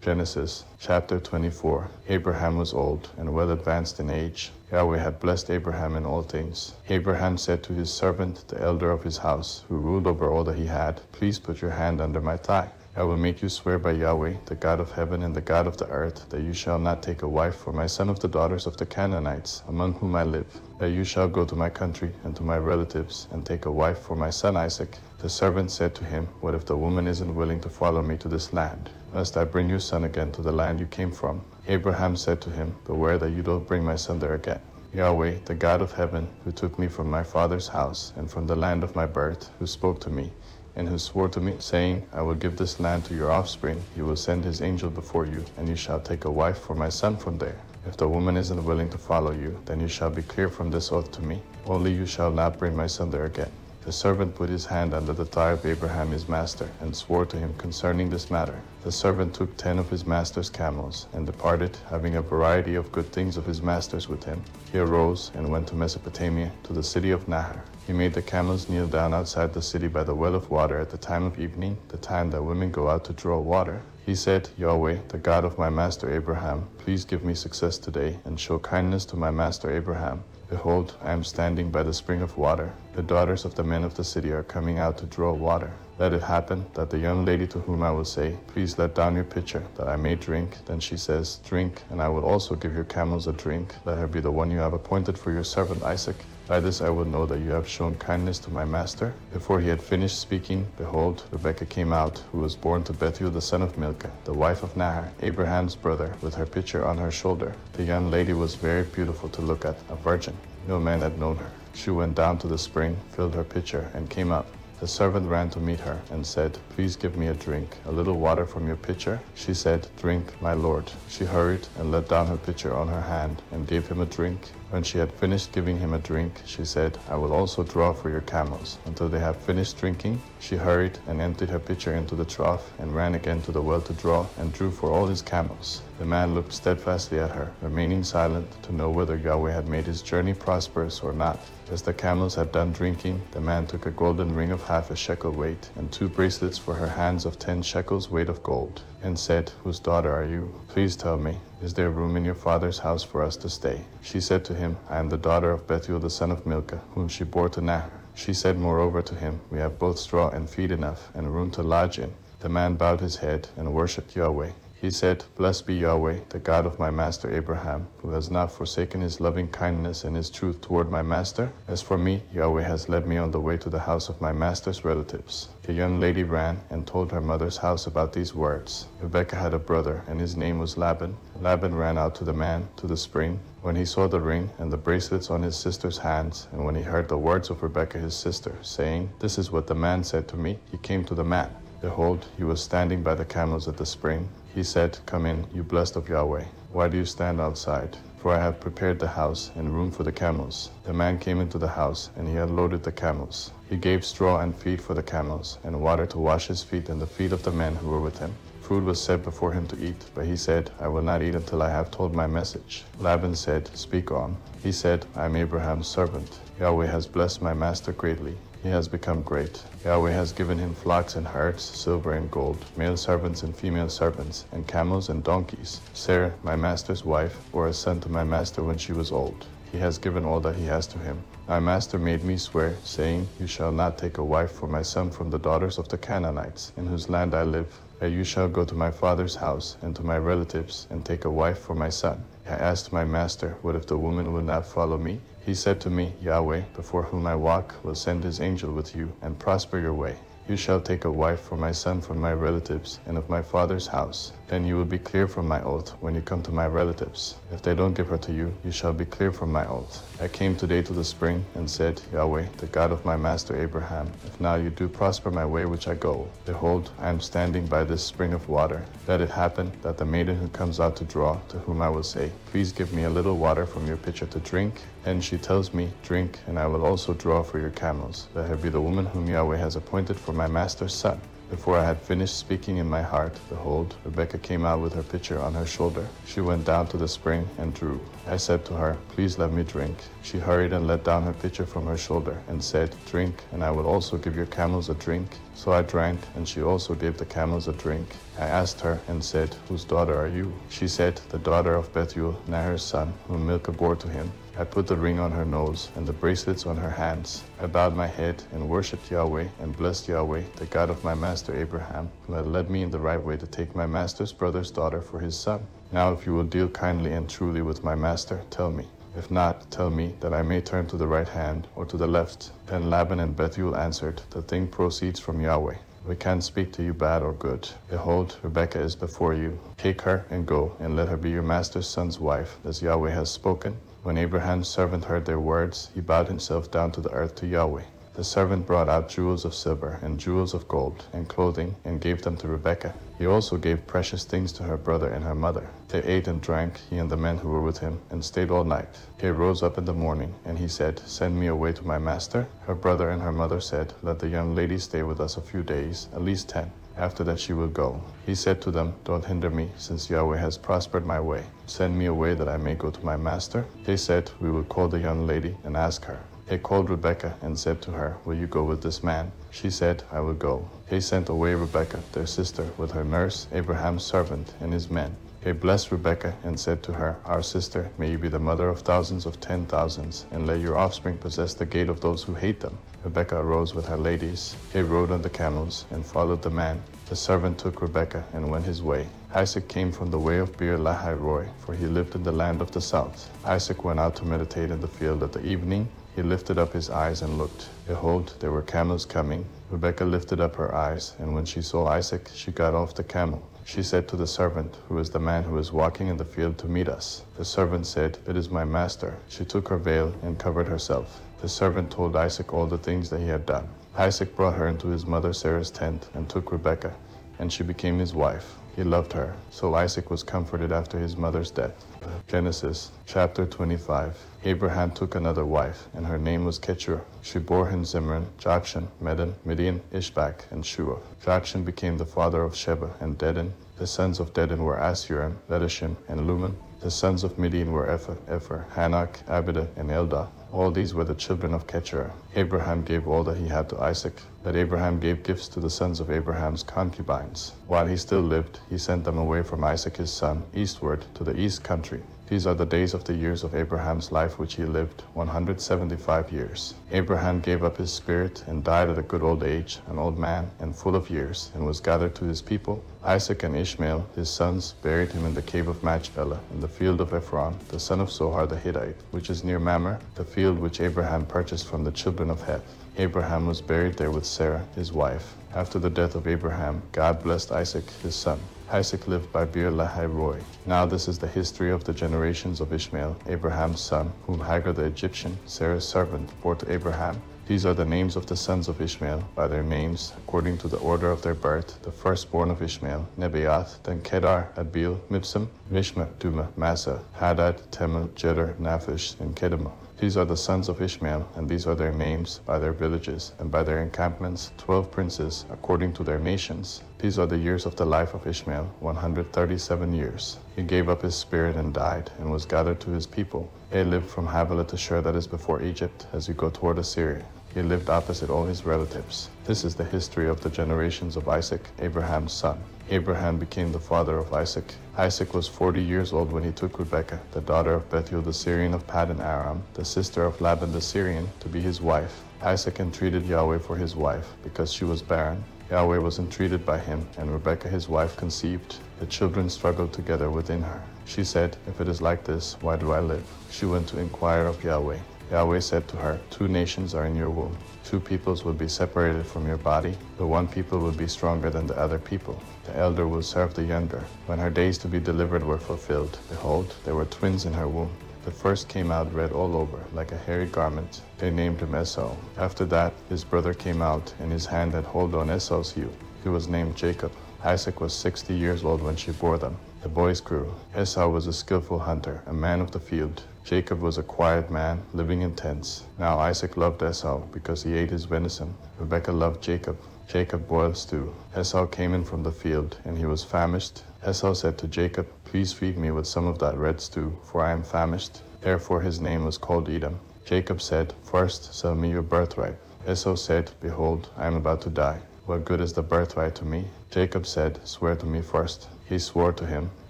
Genesis chapter 24. Abraham was old and well advanced in age. Yahweh had blessed Abraham in all things. Abraham said to his servant, the elder of his house, who ruled over all that he had, "Please put your hand under my thigh. I will make you swear by Yahweh, the God of heaven and the God of the earth, that you shall not take a wife for my son of the daughters of the Canaanites, among whom I live, that you shall go to my country and to my relatives, and take a wife for my son Isaac." The servant said to him, "What if the woman isn't willing to follow me to this land, lest I bring your son again to the land you came from?" Abraham said to him, "Beware that you don't bring my son there again. Yahweh, the God of heaven, who took me from my father's house and from the land of my birth, who spoke to me, and who swore to me, saying, I will give this land to your offspring, he will send his angel before you, and you shall take a wife for my son from there. If the woman isn't willing to follow you, then you shall be clear from this oath to me. Only you shall not bring my son there again." The servant put his hand under the thigh of Abraham his master, and swore to him concerning this matter. The servant took 10 of his master's camels, and departed, having a variety of good things of his master's with him. He arose, and went to Mesopotamia, to the city of Nahar. He made the camels kneel down outside the city by the well of water at the time of evening, the time that women go out to draw water. He said, "Yahweh, the God of my master Abraham, please give me success today, and show kindness to my master Abraham. Behold, I am standing by the spring of water. The daughters of the men of the city are coming out to draw water. Let it happen that the young lady to whom I will say, 'Please let down your pitcher, that I may drink,' then she says, 'Drink, and I will also give your camels a drink. Let her be the one you have appointed for your servant Isaac. By this I will know that you have shown kindness to my master." Before he had finished speaking, behold, Rebekah came out, who was born to Bethuel the son of Milcah, the wife of Nahar, Abraham's brother, with her pitcher on her shoulder. The young lady was very beautiful to look at, a virgin. No man had known her. She went down to the spring, filled her pitcher, and came up. The servant ran to meet her and said, "Please give me a drink, a little water from your pitcher." She said, "Drink, my lord." She hurried and let down her pitcher on her hand and gave him a drink. When she had finished giving him a drink, she said, "I will also draw for your camels." Until they had finished drinking, she hurried and emptied her pitcher into the trough and ran again to the well to draw and drew for all his camels. The man looked steadfastly at her, remaining silent, to know whether Yahweh had made his journey prosperous or not. As the camels had done drinking, the man took a golden ring of half a shekel weight, and 2 bracelets for her hands of 10 shekels weight of gold, and said, "Whose daughter are you? Please tell me, is there room in your father's house for us to stay?" She said to him, "I am the daughter of Bethuel the son of Milcah, whom she bore to Nahar." She said moreover to him, "We have both straw and feed enough, and room to lodge in." The man bowed his head and worshipped Yahweh. He said, "Blessed be Yahweh, the God of my master Abraham, who has not forsaken his loving kindness and his truth toward my master. As for me, Yahweh has led me on the way to the house of my master's relatives." The young lady ran and told her mother's house about these words. Rebekah had a brother, and his name was Laban. Laban ran out to the man, to the spring. When he saw the ring and the bracelets on his sister's hands, and when he heard the words of Rebekah his sister, saying, "This is what the man said to me," he came to the man. Behold, he was standing by the camels at the spring. He said, "Come in, you blessed of Yahweh. Why do you stand outside? For I have prepared the house and room for the camels." The man came into the house, and he unloaded the camels. He gave straw and feed for the camels, and water to wash his feet and the feet of the men who were with him. Food was set before him to eat, but he said, "I will not eat until I have told my message." Laban said, "Speak on." He said, "I am Abraham's servant. Yahweh has blessed my master greatly. He has become great. Yahweh has given him flocks and herds, silver and gold, male servants and female servants, and camels and donkeys. Sarah, my master's wife, bore a son to my master when she was old. He has given all that he has to him. My master made me swear, saying, 'You shall not take a wife for my son from the daughters of the Canaanites, in whose land I live. That you shall go to my father's house and to my relatives, and take a wife for my son.' I asked my master, 'What if the woman will not follow me?' He said to me, 'Yahweh, before whom I walk, will send his angel with you, and prosper your way. You shall take a wife for my son from my relatives and of my father's house. Then you will be clear from my oath when you come to my relatives. If they don't give her to you, you shall be clear from my oath.' I came today to the spring and said, 'Yahweh, the God of my master Abraham, if now you do prosper my way which I go, behold, I am standing by this spring of water. Let it happen that the maiden who comes out to draw, to whom I will say, "Please give me a little water from your pitcher to drink," and she tells me, "Drink, and I will also draw for your camels. Let her be the woman whom Yahweh has appointed for my master's son." Before I had finished speaking in my heart, behold, Rebekah came out with her pitcher on her shoulder. She went down to the spring and drew. I said to her, Please let me drink. She hurried and let down her pitcher from her shoulder and said, Drink, and I will also give your camels a drink. So I drank, and she also gave the camels a drink. I asked her and said, Whose daughter are you? She said, The daughter of Bethuel, Nahor's son, whom Milcah bore to him. I put the ring on her nose and the bracelets on her hands. I bowed my head and worshipped Yahweh and blessed Yahweh, the God of my master Abraham, who had led me in the right way to take my master's brother's daughter for his son. Now if you will deal kindly and truly with my master, tell me. If not, tell me, that I may turn to the right hand or to the left. Then Laban and Bethuel answered, The thing proceeds from Yahweh. We can't speak to you bad or good. Behold, Rebekah is before you. Take her and go, and let her be your master's son's wife, as Yahweh has spoken. When Abraham's servant heard their words, he bowed himself down to the earth to Yahweh. The servant brought out jewels of silver and jewels of gold and clothing and gave them to Rebekah. He also gave precious things to her brother and her mother. They ate and drank, he and the men who were with him, and stayed all night. He rose up in the morning, and he said, Send me away to my master. Her brother and her mother said, Let the young lady stay with us a few days, at least 10. After that she will go. He said to them, Don't hinder me, since Yahweh has prospered my way. Send me away that I may go to my master. They said, We will call the young lady and ask her. They called Rebekah and said to her, Will you go with this man? She said, I will go. They sent away Rebekah, their sister, with her nurse, Abraham's servant, and his men. They blessed Rebekah and said to her, Our sister, may you be the mother of thousands of 10,000s, and let your offspring possess the gate of those who hate them. Rebekah arose with her ladies. They rode on the camels and followed the man. The servant took Rebekah and went his way. Isaac came from the way of Beer Lahai Roi, for he lived in the land of the south. Isaac went out to meditate in the field at the evening. He lifted up his eyes and looked. Behold, there were camels coming. Rebekah lifted up her eyes, and when she saw Isaac, she got off the camel. She said to the servant, Who is the man who is walking in the field to meet us? The servant said, It is my master. She took her veil and covered herself. The servant told Isaac all the things that he had done. Isaac brought her into his mother Sarah's tent and took Rebekah, and she became his wife. He loved her, so Isaac was comforted after his mother's death. Genesis chapter 25. Abraham took another wife, and her name was Keturah. She bore him Zimran, Jokshan, Medan, Midian, Ishbak, and Shua. Jokshan became the father of Sheba and Dedan. The sons of Dedan were Asuram, Ledashim, and Luman. The sons of Midian were Epher, Hanok, Abida, and Eldah. All these were the children of Keturah. Abraham gave all that he had to Isaac, but Abraham gave gifts to the sons of Abraham's concubines. While he still lived, he sent them away from Isaac his son, eastward, to the east country. These are the days of the years of Abraham's life which he lived, 175 years. Abraham gave up his spirit and died at a good old age, an old man and full of years, and was gathered to his people. Isaac and Ishmael, his sons, buried him in the cave of Machpelah, in the field of Ephron, the son of Zohar the Hittite, which is near Mamre, the field which Abraham purchased from the children of Heth. Abraham was buried there with Sarah, his wife. After the death of Abraham, God blessed Isaac, his son. Isaac lived by Beer Lahai Roi. Now this is the history of the generations of Ishmael, Abraham's son, whom Hagar the Egyptian, Sarah's servant, bore to Abraham. These are the names of the sons of Ishmael, by their names, according to the order of their birth. The firstborn of Ishmael, Nebaioth, then Kedar, Adbeel, Mibsam, Mishma, Duma, Massa, Hadad, Teman, Jeder, Naphish, and Kedemah. These are the sons of Ishmael, and these are their names, by their villages, and by their encampments, 12 princes, according to their nations. These are the years of the life of Ishmael, 137 years. He gave up his spirit and died, and was gathered to his people. He lived from Havilah to Shur, that is before Egypt, as you go toward Assyria. He lived opposite all his relatives. This is the history of the generations of Isaac, Abraham's son. Abraham became the father of Isaac. Isaac was 40 years old when he took Rebekah, the daughter of Bethuel the Syrian of Paddan Aram, the sister of Laban the Syrian, to be his wife. Isaac entreated Yahweh for his wife, because she was barren. Yahweh was entreated by him, and Rebekah his wife conceived. The children struggled together within her. She said, If it is like this, why do I live? She went to inquire of Yahweh. Yahweh said to her, 2 nations are in your womb. 2 peoples will be separated from your body. The one people will be stronger than the other people. The elder will serve the younger. When her days to be delivered were fulfilled, behold, there were twins in her womb. The first came out red all over, like a hairy garment. They named him Esau. After that, his brother came out, and his hand had hold on Esau's heel. He was named Jacob. Isaac was 60 years old when she bore them. The boys grew. Esau was a skillful hunter, a man of the field. Jacob was a quiet man, living in tents. Now Isaac loved Esau, because he ate his venison. Rebekah loved Jacob. Jacob boiled stew. Esau came in from the field, and he was famished. Esau said to Jacob, "Please feed me with some of that red stew, for I am famished." Therefore his name was called Edom. Jacob said, "First sell me your birthright." Esau said, "Behold, I am about to die. What good is the birthright to me?" Jacob said, "Swear to me first." He swore to him.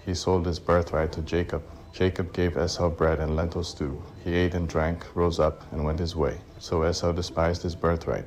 He sold his birthright to Jacob. Jacob gave Esau bread and lentil stew. He ate and drank, rose up, and went his way. So Esau despised his birthright.